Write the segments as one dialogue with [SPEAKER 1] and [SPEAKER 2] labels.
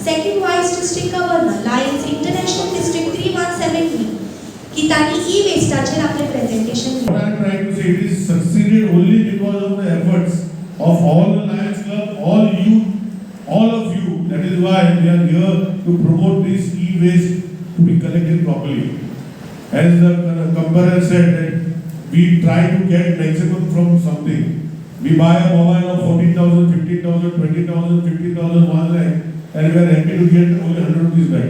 [SPEAKER 1] Second vice district governor Lions International district 317 की तांणी ई वेस्टाचेर आपले presentation
[SPEAKER 2] What I am trying to say, it is succeeded only because of the efforts of all the Lions Club, all you, all of you. That is why we are here to promote this e-waste to be collected properly. As the comparer said that we try to get maximum from something. We buy a mobile of 14,000, 15,000, 20,000, 50,000, 1 lakh, and we are happy to get only 100 rupees back.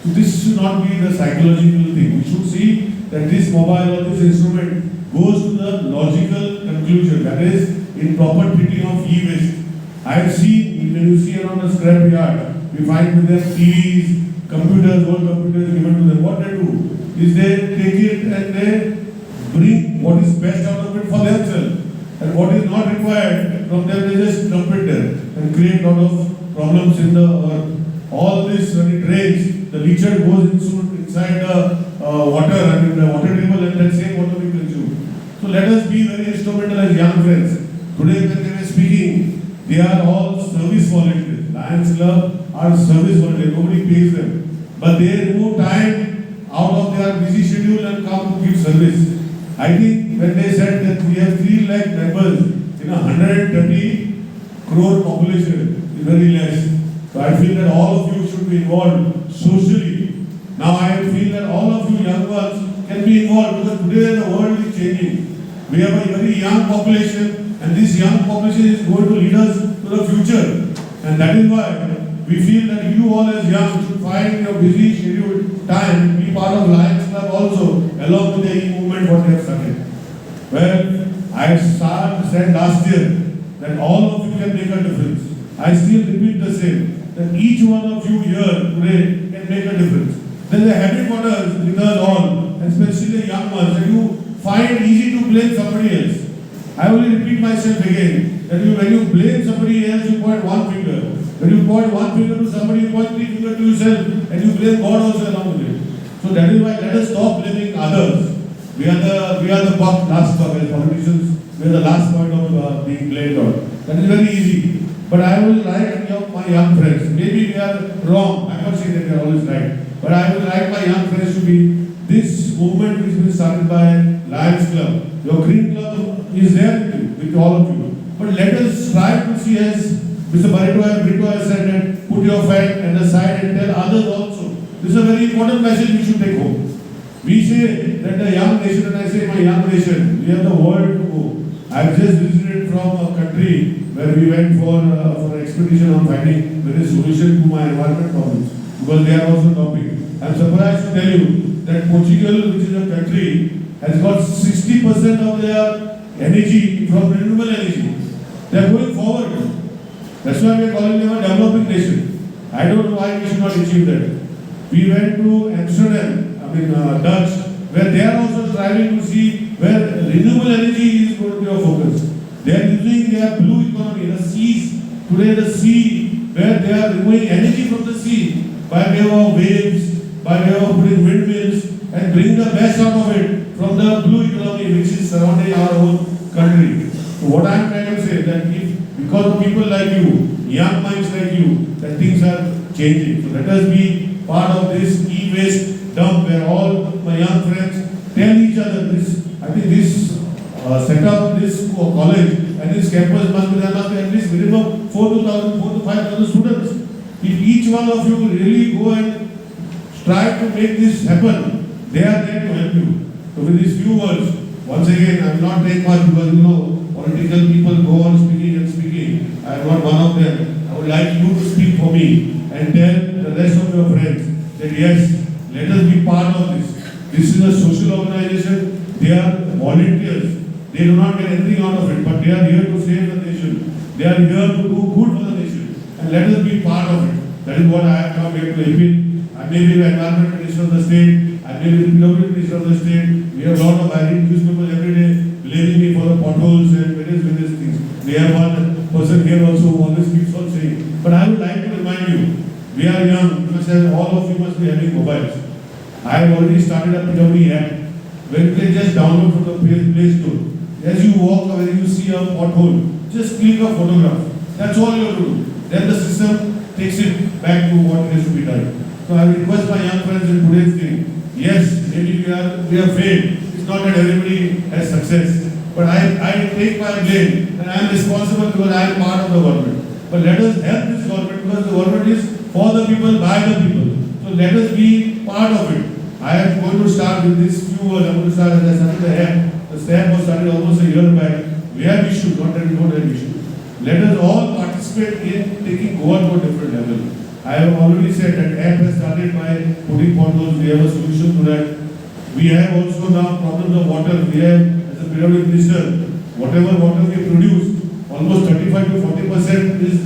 [SPEAKER 2] So this should not be the psychological thing. We should see that this mobile or this instrument goes to the logical conclusion, that is in proper treating of e-waste. I have seen, when you see around the scrap yard, we find with them TVs, computers, old computers given to them. What they do is they take it and they bring what is best out of it for themselves. And what is not required from them, they just dump it there and create a lot of problems in the earth. All this, when it rains, the leachate goes inside the water, I mean the water table, and that same water we consume. So let us be very instrumental as young friends. Today when they were speaking, they are all service volunteers. Lions Club are service volunteers, nobody pays them. But they remove time out of their busy schedule and come to give service. I think when they said that we have 3 lakh members in a 130 crore population, is very less. So I feel that all of you should be involved socially. Now I feel that all of you young ones can be involved because today the world is changing. We have a very young population and this young population is going to lead us to the future. And that is why we feel that you all as young should find your busy scheduled time to be part of Lions Club also along with the e-movement what they have started. Well, I said last year that all of you can make a difference. I still repeat the same, that each one of you here today can make a difference. There is a habit with us all, especially the young ones, that you find easy to blame somebody else. I will repeat myself again, that when you blame somebody else, you point one finger. When you point one finger to somebody, you point 3 fingers to yourself, and you blame God also along with it. So that is why let us stop blaming others. We are the last buck as politicians. We are the last point of being blamed on. That is very easy. But I will like my young friends. Maybe we are wrong. I am not saying that we are always right. But I would like my young friends to be this movement which was started by Lions Club. Your Green Club is there with all of you. But let us try to see, as Mr. Brito has said, that put your fact at the side and tell others also. This is a very important message we should take home. We say that the young nation, and I say my young nation, we have the world to go. I have just visited from a country where we went for an expedition on finding various solution to my environment problems, because they are also topic. I am surprised to tell you that Portugal, which is a country, has got 60% of their energy from renewable energy. They are going forward. That's why we are calling them a developing nation. I don't know why we should not achieve that. We went to Amsterdam, Dutch, where they are also striving to see where renewable energy is going to be a focus. They are using their blue economy, the seas. Today the sea, where they are removing energy from the sea by way of waves, by way of putting windmills, and bring the best out of it from the blue economy which is surrounding our own country. So what I am trying to say, that if because of people like you, young minds like you, that things are changing. So let us be part of this e-waste dump where all my young friends tell each other this. I think this set up this college and this campus must be at least minimum 4,000 to 5,000 students. If each one of you really go and strive to make this happen, they are there to help you. So with these few words, once again, I will not take much because political people go on speaking and speaking. I am not one of them. I would like you to speak for me and tell the rest of your friends that yes, let us be part of this. This is a social organization. They are volunteers. They do not get anything out of it, but they are here to save the nation. They are here to do good for the nation. And let us be part of it. That is what I have come here to appeal. I may be the environment minister of the state. I may be the PWD minister of the state. We have a lot of hiring newspapers every day blaming me for the potholes and various things. We have one person here also who always keeps on saying. But I would like to remind you, we are young. You must have, all of you must be having mobiles. I have already started a PWD app where you can just download from the Play Store. As you walk or when you see a pothole, just click a photograph. That's all you have to do. Then the system takes it back to what has to be done. So I request my young friends in today's day, yes, maybe we have failed. It's not that everybody has success. But I take my blame and I am responsible because I am part of the government. But let us help this government because the government is for the people, by the people. So let us be part of it. I am going to start with these few words. I am going to start as I started the HAP. The STAP was started almost a year back. We have issues, not that we don't have issues. Let us all participate in taking Goa to a different level. I have already said that HAP has started by putting potholes. We have a solution to that. We have also now problems of water. We have, as a periodic minister, whatever water we produce, almost 35 to 40% is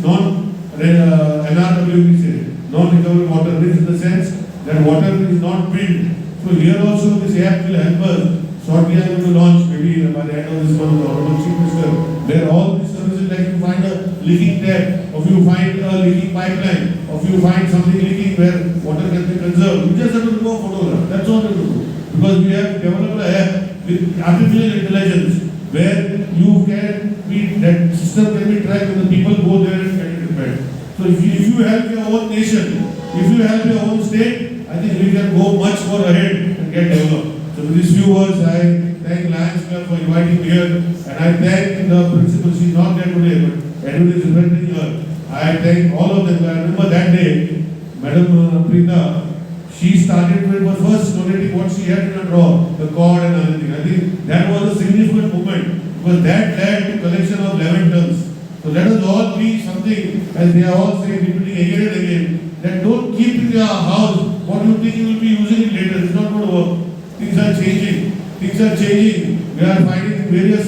[SPEAKER 2] NRW, we say, non-recoverable water, means in the sense that water is not built. So here also this app will help us. Shortly I am going to launch, maybe by the end of this month, the Honorable Chief Minister, where all these services, like you find a leaking tap, or you find a leaking pipeline, or you find something leaking where water can be conserved, you just have to do a photograph. That's all you have to do. Because we have developed an app with artificial intelligence, where you can be, that system can be tracked when the people go there and get it repaired. So if you help your own nation, if you help your own state, I think we can go much more ahead and get developed. So with these few words, I thank Lions Club for inviting me here, and I thank the principal. She's not there today, but Edward is representing her. I thank all of them. I remember that day, Madam Preeta, she started with her first donating what she had in her drawer, the cord and everything. I think that was a significant moment because that led to collection of 11 tons. So let us all be something, as they are all saying, repeating again and again, that don't keep in your house what you think you will be using it later. It's not going to work. Things are changing. Things are changing. We are finding various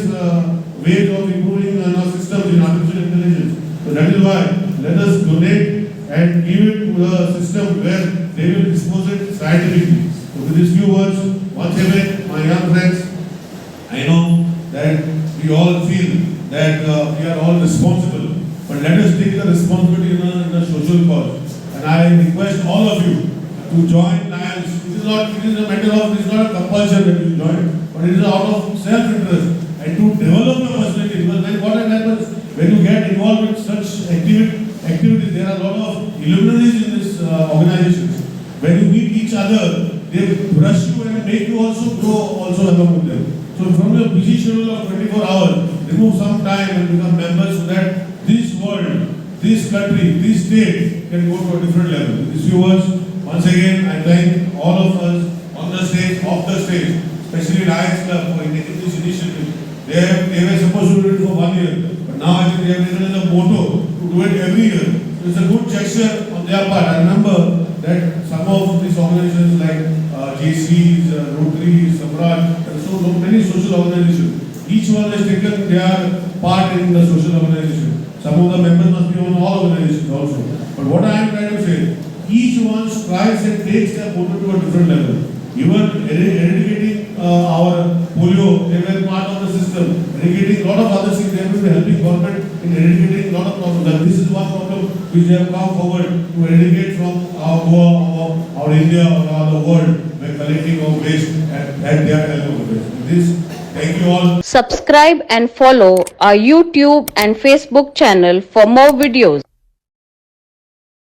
[SPEAKER 2] ways of improving our systems in artificial intelligence. So that is why let us donate and give it to the system where they will dispose it scientifically. So with these few words, once again, my young friends, I know that we all feel that we are all responsible, but let us take the responsibility in a social cause. And I request all of you to join Lions. It is a matter of, it is not a compulsion that you join, but it is out of self-interest and to develop your personality. Because then what happens when you get involved with such activities, there are a lot of luminaries in this organizations. When you meet each other, they brush you and make you also grow also along with them. So from your busy schedule of 24 hours, remove some time and become members so that this world, this country, this state can go to a different level. With these few words, once again, I thank all of us on the stage, off the stage, especially Lions Club for taking this initiative. They were supposed to do it for 1 year, but now I think they have taken as a motto to do it every year. So it's a good gesture on their part. I remember that some of these organizations like JCs, Rotary, Samraj, and so many social organizations, each one has taken their part in the social organization. Some of the members must be on all organizations also. But what I am trying to say, each one strives and takes their motto to a different level. Even eradicating our polio, they were part of the system. Eradicating a lot of other things, they have been helping government in eradicating a lot of problems. And this is one problem which they have come forward to eradicate from our Goa, our India, or the world by collecting our waste and their help of it. With this, thank you all.
[SPEAKER 3] Subscribe and follow our YouTube and Facebook channel for more videos.